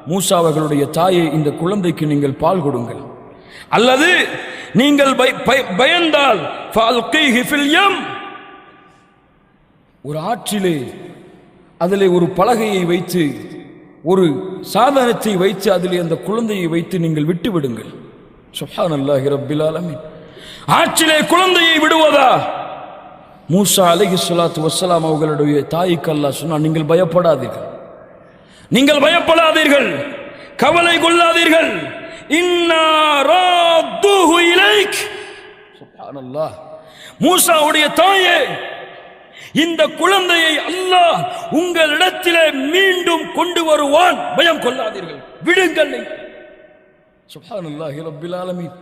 மூசா அவர்களுடைய தாயை, இந்த குழந்தைக்கு நீங்கள் பால் கொடுங்கள், அல்லது நீங்கள் பயந்தால் ஃபஅல்கீஹி ஃபில் யம், ஒரு ஆற்றிலே அதிலே ஒரு பலகையை வைத்து ஒரு சாதனத்தை வைத்து அதிலே அந்த குழந்தையை வைத்து நீங்கள் விட்டு விடுங்கள். சுப்ஹானல்லாஹி ரப்பில் ஆலமீன். ஆற்றிலே குழந்தையை விடுவதா? மூசா அலைஹிஸ்ஸலாத்து வஸ்ஸலாம் அவர்களுடைய தாய்க்கு அல்லாஹ் சொன்னான், நீங்கள் பயப்படாதீர்கள், நீங்கள் பயப்படாதீர்கள், கவலை கொள்ளாதீர்கள், இன்னா ராத்துஹு இலைக். சுப்ஹானல்லாஹ். மூசாவுடைய தாயே, இந்த குழந்தையை அல்லாஹ் உங்களிடத்திலே மீண்டும் கொண்டு வருவான், பயம் கொள்ளாதீர்கள், விடுங்கள். சுப்ஹானல்லாஹி ரப்பில் ஆலமீன்.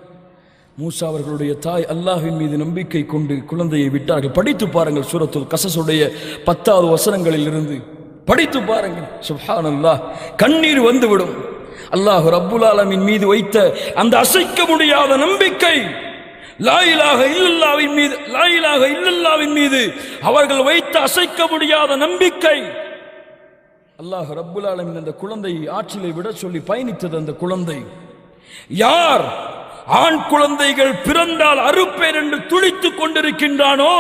மூசா அவர்களுடைய தாய் அல்லாஹ்வின் மீது நம்பிக்கை கொண்டு குழந்தையை விட்டார்கள். படித்து பாருங்கள், சூரத்துல் கஸஸுடைய 10வது வசனங்களில் இருந்து படித்து பாருங்கள். சுப்ஹானல்லாஹ், கண்ணீர் வந்துவிடும். அல்லாஹ் ரப்புல் ஆலமீன் மீது வைத்த அந்த அசைக்க முடியாத நம்பிக்கை, லா இலாஹ இல்லல்லாஹ்வின் மீது, லா இலாஹ இல்லல்லாஹ்வின் மீது அவர்கள் வைத்த அசைக்க முடியாத நம்பிக்கை. அல்லாஹ் ரப்புல் ஆலமீன் அந்த குழந்தையை ஆற்றிலே விட சொல்லி பயணித்தது. அந்த குழந்தை யார் ஆண் குழந்தைகள் பிறந்தால் அறுப்பேன் என்று துடித்துக் கொண்டிருக்கின்றானோ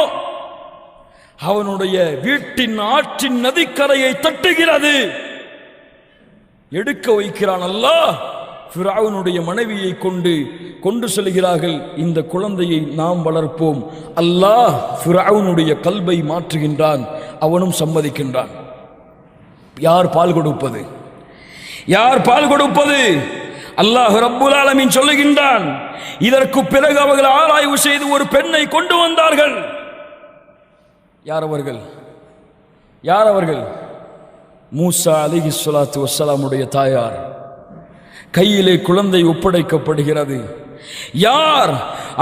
அவனுடைய வீட்டின் ஆற்றின் நதிக்கரையை தட்டுகிறது, எடுக்க வைக்கிறான் அல்லாஹ். ஃபிரௌனுடைய மனைவியை கொண்டு செல்கிறார்கள். இந்த குழந்தையை நாம் வளர்ப்போம். அல்லாஹ் ஃபிரௌனுடைய கல்பை மாற்றுகின்றான், அவனும் சம்மதிக்கின்றான். யார் பால் கொடுப்பது? யார் பால் கொடுப்பது? அல்லாஹ் ரப்புல் ஆலமீன் சொல்லுகின்றான். இதற்கு பிறகு அவர்கள் ஆராய்வு செய்து ஒரு பெண்ணை கொண்டு வந்தார்கள். யார் அவர்கள்? யார் அவர்கள்? மூசா அலைஹிஸ்ஸலாத்து வஸ்ஸலாமுடைய தாயார். கையிலே குழந்தை ஒப்படைக்கப்படுகிறது. யார்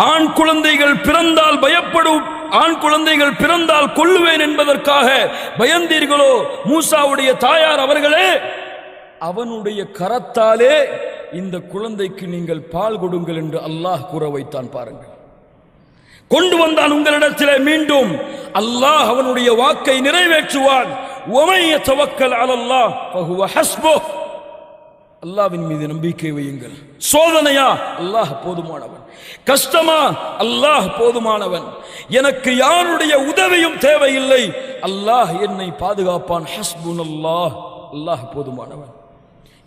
ஆண் குழந்தைகள் பிறந்தால் பயப்படும், ஆண் குழந்தைகள் பிறந்தால் கொல்லுவேன் என்பதற்காக பயந்தீர்களோ மூசாவுடைய தாயார் அவர்களே, அவனுடைய கரத்தாலே இந்த குழந்தைக்கு நீங்கள் பால் கொடுங்கள் என்று அல்லாஹ் கூற வைத்தான். பாருங்கள், கொண்டு வந்தான் உங்களிடத்திலே. மீண்டும் அல்லாஹ் அவனுடைய வாக்கை நிறைவேற்றுவான். வமன் யதவக்கல் அலல்லாஹ் ஃபஹுவ ஹஸ்புஹ். அல்லாஹ்வின் மீது நம்பிக்கை வையுங்கள். சோதனையா? அல்லாஹ் போதுமானவன். கஷ்டமா? அல்லாஹ் போதுமானவன். எனக்கு யாருடைய உதவியும் தேவையில்லை, அல்லாஹ் என்னை பாதுகாப்பான். ஹஸ்புனல்லாஹ், அல்லாஹ் போதுமானவன்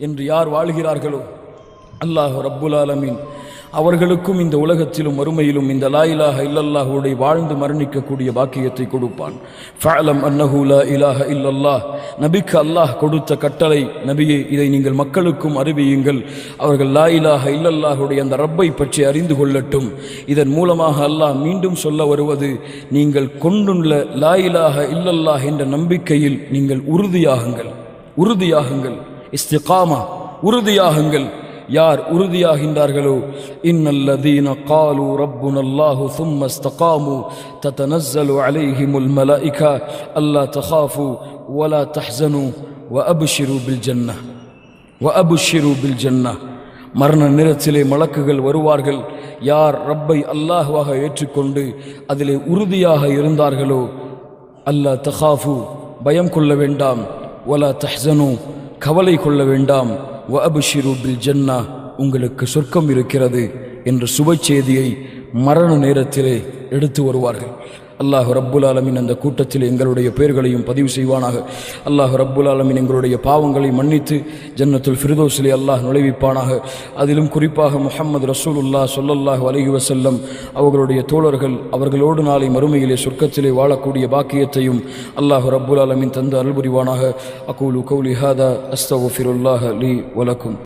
என்று யார் வாழ்கிறார்களோ அல்லாஹ் ரப்புல் ஆலமீன் அவர்களுக்கும் இந்த உலகத்திலும் மறுமையிலும் இந்த லா இலாஹ இல்லல்லாஹுடைய வாழ்ந்து மரணிக்கக்கூடிய பாக்கியத்தை கொடுப்பான். ஃபஅலம் அன்னஹு லா இலாஹ இல்லல்லாஹ், நபிக்கு அல்லாஹ் கொடுத்த கட்டளை. நபியே, இதை நீங்கள் மக்களுக்கும் அறிவியுங்கள். அவர்கள் லா இலாஹ இல்லல்லாஹுடைய அந்த ரப்பை பற்றி அறிந்து கொள்ளட்டும். இதன் மூலமாக அல்லாஹ் மீண்டும் சொல்ல வருவது, நீங்கள் கொண்டுள்ள லா இலாஹ இல்லல்லாஹ் என்ற நம்பிக்கையில் நீங்கள் உறுதியாகுங்கள், உறுதியாகுங்கள். இஸ்திகாமா, உறுதியாகுங்கள். யார் உறுதியாகின்றார்களோ, இன்னல்லதீன காலு ரப்புனல்லாஹு ثم استقاموا تتنزل عليهم الملائكة ألا تخافوا ولا تحزنوا وأبشروا بالجنة وأبشروا بالجنة. மரண நேரத்திலே மலக்குகள் வருவார்கள். யார் ரப்பை அல்லாஹ்வாக ஏற்றுக்கொண்டு அதிலே உறுதியாக இருந்தார்களோ, அல்லா தகாஃபு, பயம் கொள்ள வேண்டாம், வலா தஹ்சனு, கவலை கொள்ள வேண்டாம், வஅப்ஷிரு பில் ஜன்னா, உங்களுக்கு சொர்க்கம் இருக்கிறது என்ற சுப செய்தியை மரண நேரத்திலே எடுத்து வருவார்கள். அல்லாஹ் ரப்புல் ஆலமீன் அந்த கூட்டத்தில் எங்களுடைய பெயர்களையும் பதிவு செய்வானாக. அல்லாஹ் ரப்புல் ஆலமீன் எங்களுடைய பாவங்களை மன்னித்து ஜன்னத்துல் ஃபிர்தௌஸிலே அல்லாஹ் நுழைவிப்பானாக. அதிலும் குறிப்பாக முஹம்மது ரசூலுல்லாஹ் ஸல்லல்லாஹு அலைஹி வஸல்லம் அவர்களுடைய தோழர்கள், அவர்களோடு நாளை மறுமையிலே சொர்க்கத்திலே வாழக்கூடிய பாக்கியத்தையும் அல்லாஹ் ரப்புல் ஆலமீன் தந்து அருள் புரிவானாக. அகூலு கௌலி ஹாதா அஸ்தக்ஃபிருல்லாஹ லீ வலக்கும்.